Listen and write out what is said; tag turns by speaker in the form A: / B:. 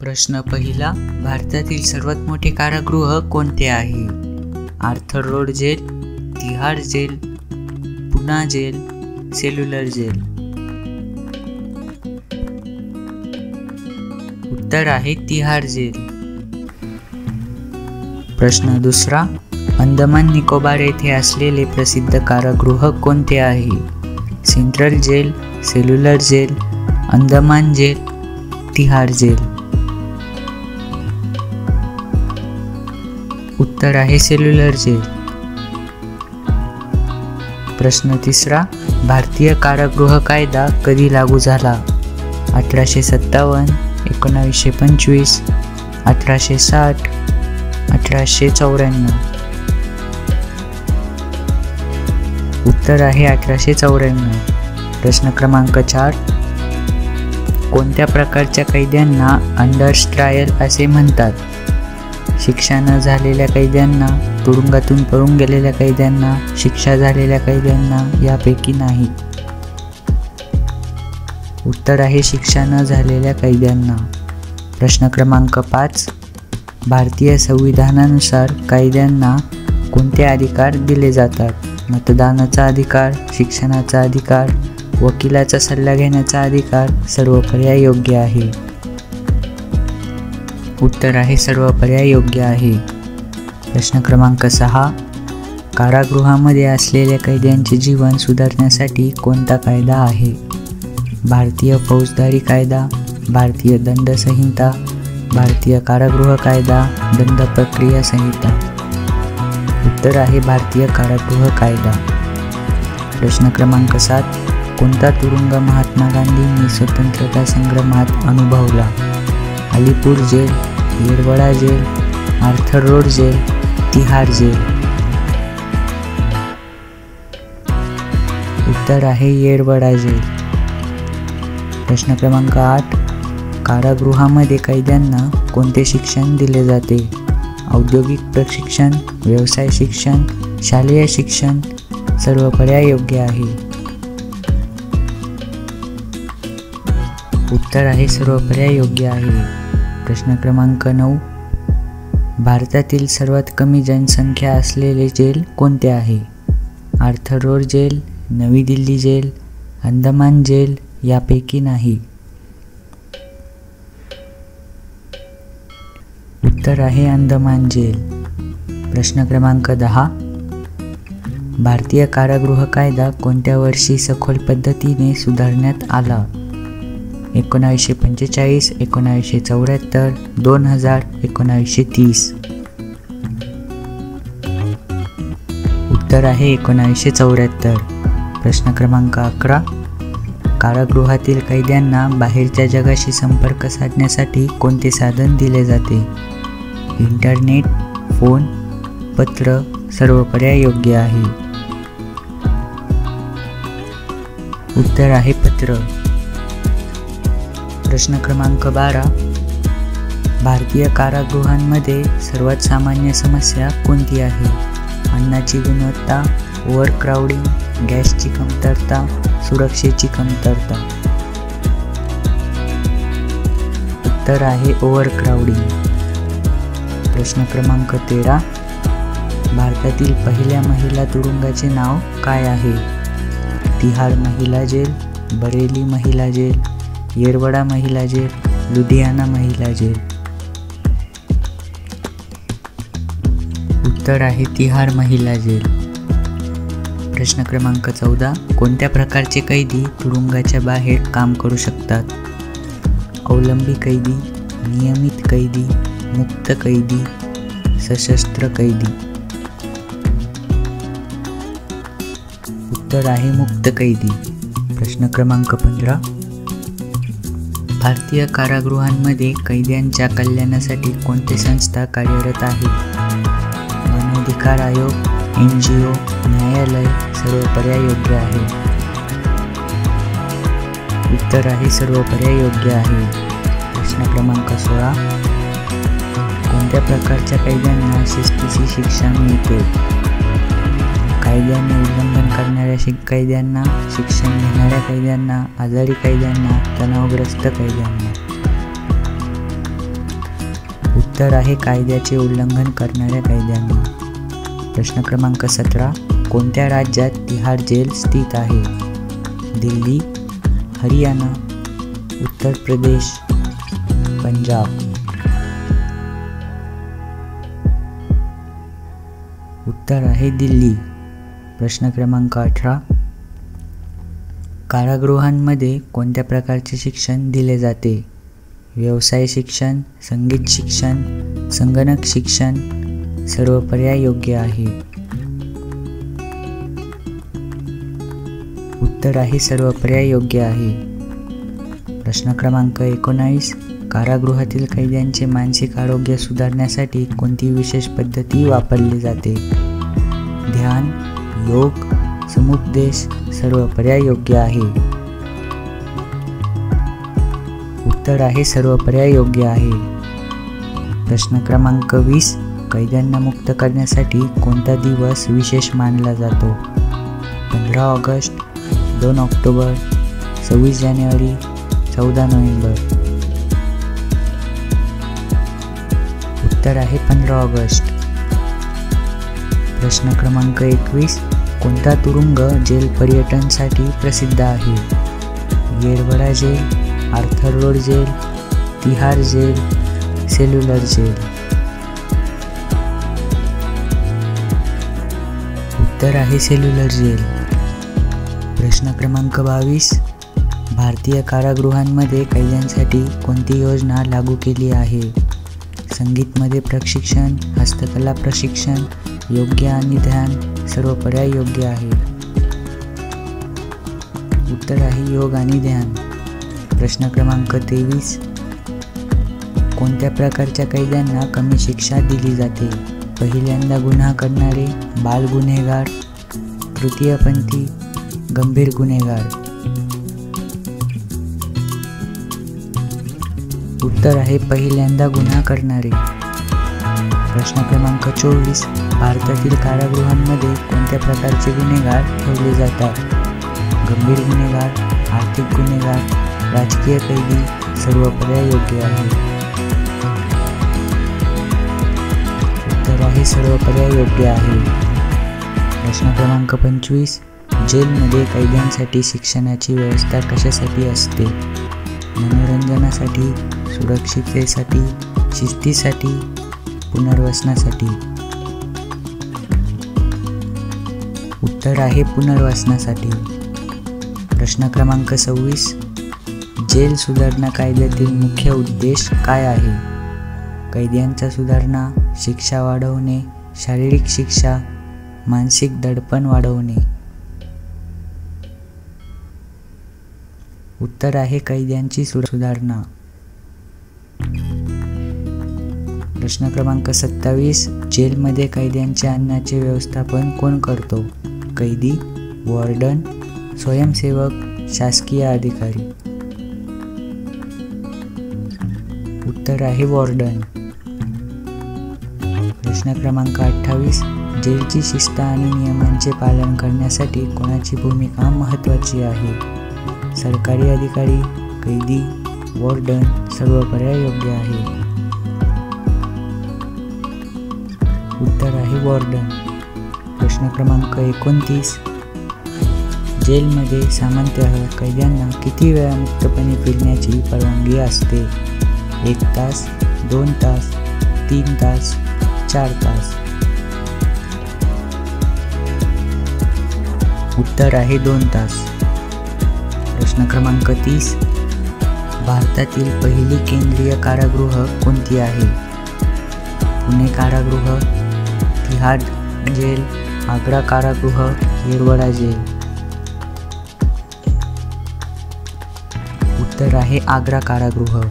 A: प्रश्न पहिला, भारतातील सर्वात मोठे कारागृह कोणते आहे? Arthur Road jail, Tihar jail, Poona jail, cellular jail. उत्तर आहे तिहार जेल. प्रश्न दुसरा, अंदमान निकोबार येथे असलेले प्रसिद्ध कारागृह कोणते आहे? Central jail, cellular jail, Andaman jail, Tihar jail. उत्तर आहे सेल्युलर जेल. प्रश्न तिसरा, भारतीय कारागृह कायदा कधी लागू झाला? 1857, 1925, 1860, 1894. उत्तर आहे 1894. प्रश्न क्रमांक 4, कोणत्या प्रकारच्या कैद्यांना अंडर्स ट्रायल असे म्हणतात? शिक्षा न झालेल्या कैद्यांना, तुरुंगातून पळून गेलेल्या कैद्यांना, शिक्षा झालेल्या कैद्यांना, यापैकी नाही. उत्तर आहे शिक्षा न झालेल्या कैद्यांना. प्रश्न क्रमांक 5, भारतीय संविधानानुसार कैद्यांना कोणते अधिकार दिले जातात? मतदानाचा अधिकार, शिक्षणाचा अधिकार, वकिलाचा सल्ला घेण्याचा अधिकार, सर्व पर्याय योग्य आहे. उत्तर आहे सर्व पर्याय योग्य आहे. प्रश्न क्रमांक 6, कारागृहामध्ये असलेल्या कैद्यांचे जीवन सुधारण्यासाठी कोणता कायदा आहे? भारतीय फौजदारी कायदा, भारतीय दंड संहिता, भारतीय कारागृह कायदा, दंड प्रक्रिया संहिता. उत्तर आहे भारतीय कारागृह कायदा. प्रश्न क्रमांक 7, कोणता तुरुंग महात्मा गांधींनी स्वतंत्रता संग्रामात अनुभवला? Alipur jail, Yerwada jail, Arthur Road jail, Tihar jail. उत्तर आहे येरवडा जेल. प्रश्न क्रमांक 8, कारागृहामध्ये कैद्यांना कोणते शिक्षण दिले जाते? औद्योगिक प्रशिक्षण, व्यवसाय शिक्षण, शालेय शिक्षण, सर्व पर्याय योग्य आहे. उत्तर आहे सर्व पर्याय योग्य आहे. प्रश्न क्रमांक 9, भारतातील सर्वात कमी जनसंख्या असलेले जेल कोणते आहे? आर्थर रोड जेल, नवी दिल्ली जेल, अंदमान जेल, यापैकी नाही. उत्तर आहे अंदमान जेल. प्रश्न क्रमांक 10, भारतीय कारागृह कायदा कोणत्या वर्षी सखोल पद्धतीने सुधारण्यात आला? 1945, 1974, 2000, 1930. उत्तर आहे 1974. प्रश्न क्रमांक 11, कारागृहातील कैद्यांना बाहेरच्या जगाशी संपर्क साधण्यासाठी कोणते साधन दिले जाते? इंटरनेट, फोन, पत्र, सर्व पर्याय योग्य आहे. उत्तर आहे पत्र. प्रश्न क्रमांक 12, भारतीय कारागृहांमध्ये सर्वात सामान्य समस्या कोणती आहे? अन्नाची गुणवत्ता, ओव्हरक्राउडिंग, गॅसची कमतरता, सुरक्षेची कमतरता. उत्तर आहे ओव्हरक्राउडिंग. प्रश्न क्रमांक 13, भारतातील पहिल्या महिला तुरुंगाचे नाव काय आहे? तिहार महिला जेल, बरेली महिला जेल, येरवडा महिला जेल, लुधियाना महिला जेल. उत्तर आहे तिहार महिला जेल. प्रश्न क्रमांक 14, कोणत्या प्रकारचे कैदी तुरुंगाच्या बाहेर काम करू शकतात? अवलंबी कैदी, नियमित कैदी, मुक्त कैदी, सशस्त्र कैदी. उत्तर आहे मुक्त कैदी. प्रश्न क्रमांक 15, भारतीय कारागृहांमध्ये कैद्यांच्या कल्याणासाठी कोणती संस्था कार्यरत आहे? मानवाधिकार आयोग, NGO, न्यायालय, सर्व पर्याय योग्य आहे. उत्तर आहे सर्व पर्याय योग्य आहे. प्रश्न क्रमांक 16, कोणत्या प्रकारच्या कैद्यांना शिस्तीची शिक्षा मिळते? कायद्याने उल्लंघन करणाऱ्या कैद्यांना, शिक्षण घेणाऱ्या कैद्यांना, आजारी कैद्यांना, तणावग्रस्त कैद्यांना. उत्तर आहे कायद्याचे उल्लंघन करणाऱ्या कैद्यांना. प्रश्न क्रमांक 17. कोणत्या राज्यात तिहार जेल स्थित आहे? दिल्ली, हरियाणा, उत्तर प्रदेश, पंजाब. उत्तर आहे दिल्ली. प्रश्न क्रमांक 18. कारागृहांमध्ये कोणत्या प्रकारचे शिक्षण दिले जाते? व्यवसाय शिक्षण, संगीत शिक्षण, संगणक शिक्षण. सर्व पर्याय योग्य आहे. उत्तर आहे सर्व पर्याय योग्य आहे. प्रश्न क्रमांक 19. कारागृहातील कैद्यांचे मानसिक आरोग्य सुधारण्यासाठी कोणती विशेष पद्धती वापरली जाते? ध्यान, योग, समुपदेश. सर्व पर्याय योग्य आहे. उत्तर आहे सर्व पर्याय योग्य आहे. प्रश्न क्रमांक 20. कैद्यांना मुक्त करण्यासाठी कोणता दिवस विशेष मानला जातो? 15 ऑगस्ट, 2 ऑक्टोबर, 26 जानेवारी, 14 नोव्हेंबर. उत्तर आहे 15 ऑगस्ट. प्रश्न क्रमांक 21. कोणता तुरुंग जेल पर्यटनासाठी प्रसिद्ध आहे? Yerwada jail, Arthur Road jail, Tihar jail, cellular jail. उत्तर आहे सेल्युलर जेल. प्रश्न क्रमांक 22. भारतीय कारागृहांमध्ये कैद्यांसाठी कोणती योजना लागू केली आहे? संगीतमध्ये प्रशिक्षण, हस्तकला प्रशिक्षण, योग्य आणि ध्यान. सर्व पर्याय योग्य आहे. उत्तर आहे योग आणि ध्यान. प्रश्न क्रमांक 23. कोणत्या प्रकारच्या कैद्यांना कमी शिक्षा दिली जाते? पहिल्यांदा गुन्हा करणारे, बाल गुन्हेगार, तृतीयपंथी, गंभीर गुन्हेगार. उत्तर आहे पहिल्यांदा गुन्हा करणारे. प्रश्न क्रमांक 24. भारतातील कारागृहांमध्ये कोणत्या प्रकारचे गुन्हेगार ठेवले जातात? गंभीर गुन्हेगार, आर्थिक गुन्हेगार, राजकीय कैदी. सर्व पर्याय योग्य आहे. उत्तर आहे सर्व पर्याय योग्य आहे. प्रश्न क्रमांक 25. जेलमध्ये कैद्यांसाठी शिक्षणाची व्यवस्था कशासाठी असते? मनोरंजनासाठी, सुरक्षिततेसाठी, शिस्तीसाठी, पुनर्वसनासाठी. उत्तर आहे पुनर्वसनासाठी. प्रश्न क्रमांक 26. जेल सुधारणा कायद्यातील मुख्य उद्देश काय आहे? कैद्यांचा सुधारणा, शिक्षा वाढवणे, शारीरिक शिक्षा, मानसिक दडपण वाढवणे. उत्तर आहे कैद्यांची सुधारणा. प्रश्न क्रमांक 27. जेलमध्ये कैद्यांच्या अन्नाचे व्यवस्थापन कोण करतो? कैदी, वॉर्डन, स्वयंसेवक, शासकीय अधिकारी. उत्तर आहे वॉर्डन. प्रश्न क्रमांक 28. जेलची शिस्त आणि नियमांचे पालन करण्यासाठी कोणाची भूमिका महत्त्वाची आहे? सरकारी अधिकारी, कैदी, वॉर्डन. सर्व पर्याय योग्य आहे. उत्तर आहे वॉर्डन. प्रश्न क्रमांक 29. जेलमध्ये सामान्यतः कैद्यांना किती वेळा मुक्तपणे फिरण्याची परवानगी असते? 1 तास, 2 तास, 3 तास, 4 तास. उत्तर आहे 2 तास. प्रश्न क्रमांक 30. भारतातील पहिली केंद्रीय कारागृह कोणती आहे? पुणे कारागृह, तिहार जेल, आग्रा कारागृह, येरवडा जेल. उत्तर आहे आग्रा कारागृह.